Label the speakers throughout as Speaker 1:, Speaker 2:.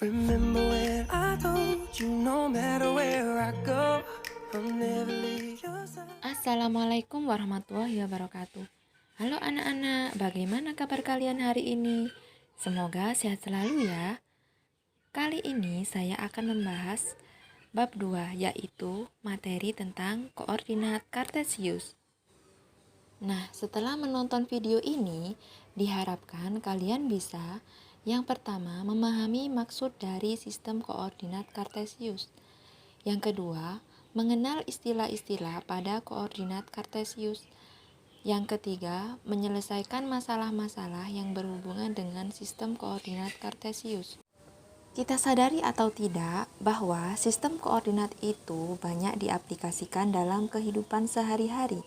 Speaker 1: Remember when I told you no matter where I go, I'll never leave your side.
Speaker 2: Assalamualaikum warahmatullahi wabarakatuh. Halo anak-anak, bagaimana kabar kalian hari ini? Semoga sehat selalu ya. Kali ini saya akan membahas bab 2, yaitu materi tentang koordinat kartesius. Nah, setelah menonton video ini, diharapkan kalian bisa yang pertama memahami maksud dari sistem koordinat kartesius. Yang kedua, mengenal istilah-istilah pada koordinat kartesius. Yang ketiga, menyelesaikan masalah-masalah yang berhubungan dengan sistem koordinat kartesius. Kita sadari atau tidak bahwa sistem koordinat itu banyak diaplikasikan dalam kehidupan sehari-hari.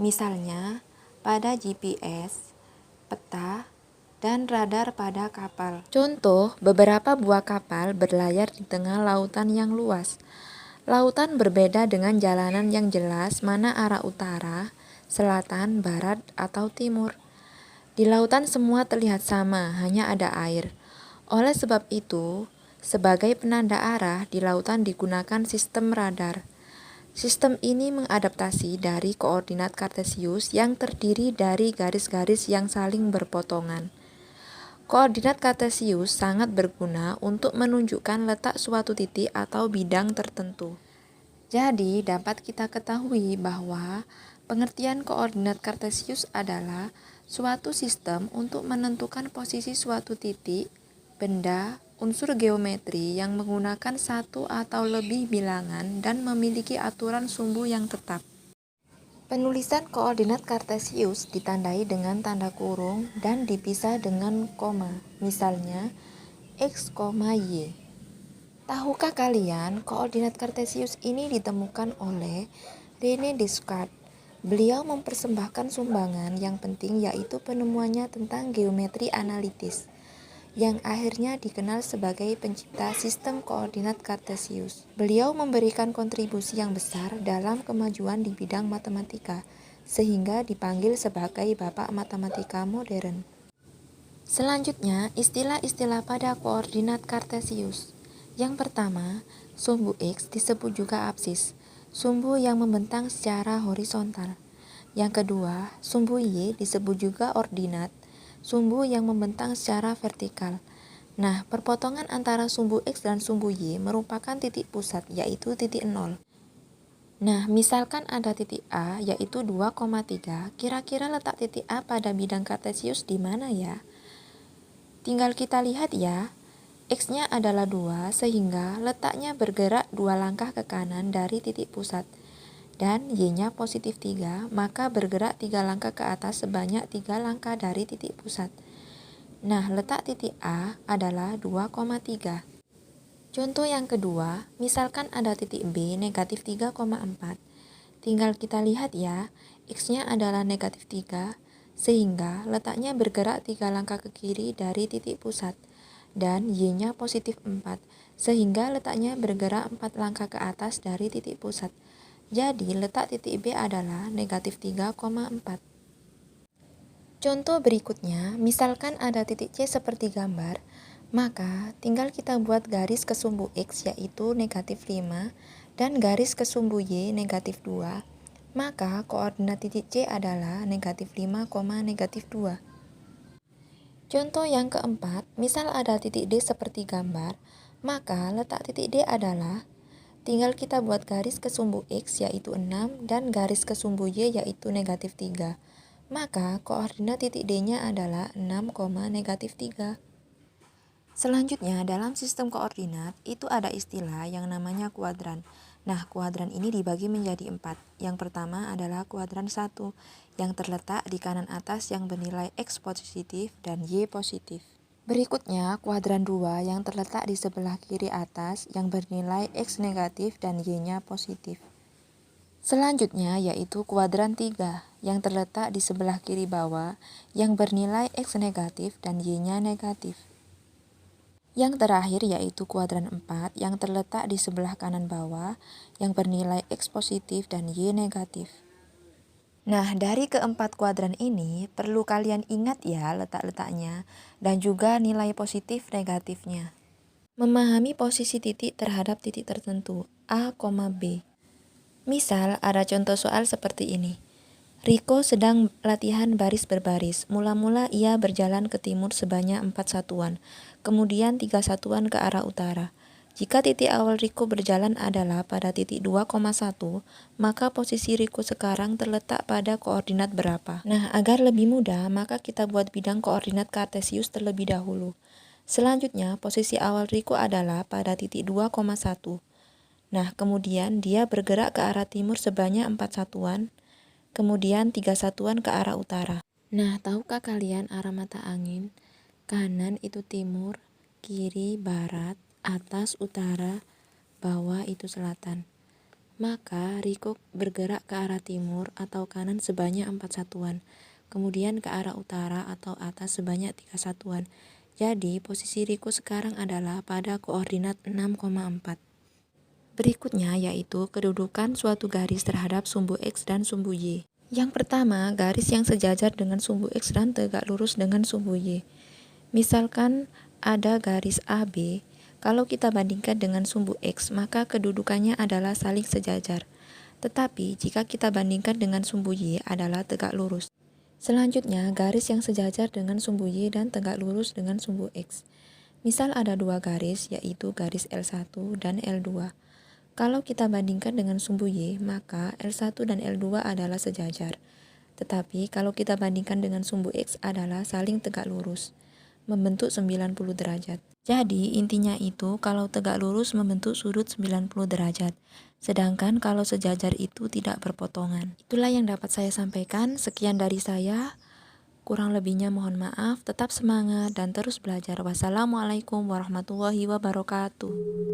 Speaker 2: Misalnya, pada GPS, peta, dan radar pada kapal. Contoh, beberapa buah kapal berlayar di tengah lautan yang luas. Lautan berbeda dengan jalanan yang jelas mana arah utara, selatan, barat, atau timur. Di lautan semua terlihat sama, hanya ada air. Oleh sebab itu, sebagai penanda arah di lautan digunakan sistem radar. Sistem ini mengadaptasi dari koordinat kartesius yang terdiri dari garis-garis yang saling berpotongan. Koordinat kartesius sangat berguna untuk menunjukkan letak suatu titik atau bidang tertentu. Jadi, dapat kita ketahui bahwa pengertian koordinat kartesius adalah suatu sistem untuk menentukan posisi suatu titik, benda, unsur geometri yang menggunakan satu atau lebih bilangan dan memiliki aturan sumbu yang tetap. Penulisan koordinat kartesius ditandai dengan tanda kurung dan dipisah dengan koma, misalnya x, y. Tahukah kalian koordinat kartesius ini ditemukan oleh René Descartes? Beliau mempersembahkan sumbangan yang penting yaitu penemuannya tentang geometri analitis, yang akhirnya dikenal sebagai pencipta sistem koordinat kartesius. Beliau memberikan kontribusi yang besar dalam kemajuan di bidang matematika, sehingga dipanggil sebagai Bapak Matematika Modern. Selanjutnya, istilah-istilah pada koordinat kartesius. Yang pertama, sumbu X disebut juga apsis, sumbu yang membentang secara horizontal. Yang kedua, sumbu Y disebut juga ordinat, sumbu yang membentang secara vertikal. Nah, perpotongan antara sumbu X dan sumbu Y merupakan titik pusat, yaitu titik 0. Nah, misalkan ada titik A, yaitu 2,3, kira-kira letak titik A pada bidang kartesius di mana ya? Tinggal kita lihat ya, X-nya adalah 2, sehingga letaknya bergerak 2 langkah ke kanan dari titik pusat. Dan Y-nya positif 3, maka bergerak 3 langkah ke atas sebanyak 3 langkah dari titik pusat. Nah, letak titik A adalah 2,3. Contoh yang kedua, misalkan ada titik B negatif 3,4. Tinggal kita lihat ya, X-nya adalah negatif 3, sehingga letaknya bergerak 3 langkah ke kiri dari titik pusat. Dan Y-nya positif 4, sehingga letaknya bergerak 4 langkah ke atas dari titik pusat. Jadi, letak titik B adalah negatif 3,4. Contoh berikutnya, misalkan ada titik C seperti gambar, maka tinggal kita buat garis ke sumbu X yaitu negatif 5 dan garis ke sumbu Y negatif 2, maka koordinat titik C adalah negatif 5, negatif 2. Contoh yang keempat, misal ada titik D seperti gambar, maka letak titik D adalah, tinggal kita buat garis ke sumbu X yaitu 6 dan garis ke sumbu Y yaitu negatif 3. Maka koordinat titik D-nya adalah 6, negatif 3. Selanjutnya dalam sistem koordinat itu ada istilah yang namanya kuadran. Nah, kuadran ini dibagi menjadi 4. Yang pertama adalah kuadran 1 yang terletak di kanan atas yang bernilai X positif dan Y positif. Berikutnya, kuadran 2 yang terletak di sebelah kiri atas yang bernilai X negatif dan Y-nya positif. Selanjutnya yaitu kuadran 3 yang terletak di sebelah kiri bawah yang bernilai X negatif dan Y-nya negatif. Yang terakhir yaitu kuadran 4 yang terletak di sebelah kanan bawah yang bernilai X positif dan Y negatif. Nah, dari keempat kuadran ini perlu kalian ingat ya letak-letaknya dan juga nilai positif negatifnya. Memahami posisi titik terhadap titik tertentu, A, B. Misal, ada contoh soal seperti ini. Riko sedang latihan baris berbaris. Mula-mula ia berjalan ke timur sebanyak 4 satuan, kemudian 3 satuan ke arah utara. Jika titik awal Riko berjalan adalah pada titik 2,1, maka posisi Riko sekarang terletak pada koordinat berapa? Nah, agar lebih mudah, maka kita buat bidang koordinat kartesius terlebih dahulu. Selanjutnya, posisi awal Riko adalah pada titik 2,1. Nah, kemudian dia bergerak ke arah timur sebanyak 4 satuan, kemudian 3 satuan ke arah utara. Nah, tahukah kalian arah mata angin? Kanan itu timur, kiri barat, atas utara, bawah itu selatan. Maka Riko bergerak ke arah timur atau kanan sebanyak 4 satuan, kemudian ke arah utara atau atas sebanyak 3 satuan. Jadi, posisi Riko sekarang adalah pada koordinat 6,4. Berikutnya yaitu kedudukan suatu garis terhadap sumbu X dan sumbu Y. Yang pertama, garis yang sejajar dengan sumbu X dan tegak lurus dengan sumbu Y. Misalkan ada garis AB, kalau kita bandingkan dengan sumbu X, maka kedudukannya adalah saling sejajar. Tetapi jika kita bandingkan dengan sumbu Y adalah tegak lurus. Selanjutnya, garis yang sejajar dengan sumbu Y dan tegak lurus dengan sumbu X. Misal ada dua garis, yaitu garis L1 dan L2. Kalau kita bandingkan dengan sumbu Y, maka L1 dan L2 adalah sejajar. Tetapi kalau kita bandingkan dengan sumbu X adalah saling tegak lurus, membentuk 90 derajat. Jadi intinya itu kalau tegak lurus membentuk sudut 90 derajat. Sedangkan kalau sejajar itu tidak berpotongan. Itulah yang dapat saya sampaikan. Sekian dari saya. Kurang lebihnya mohon maaf. Tetap semangat dan terus belajar. Wassalamualaikum warahmatullahi wabarakatuh.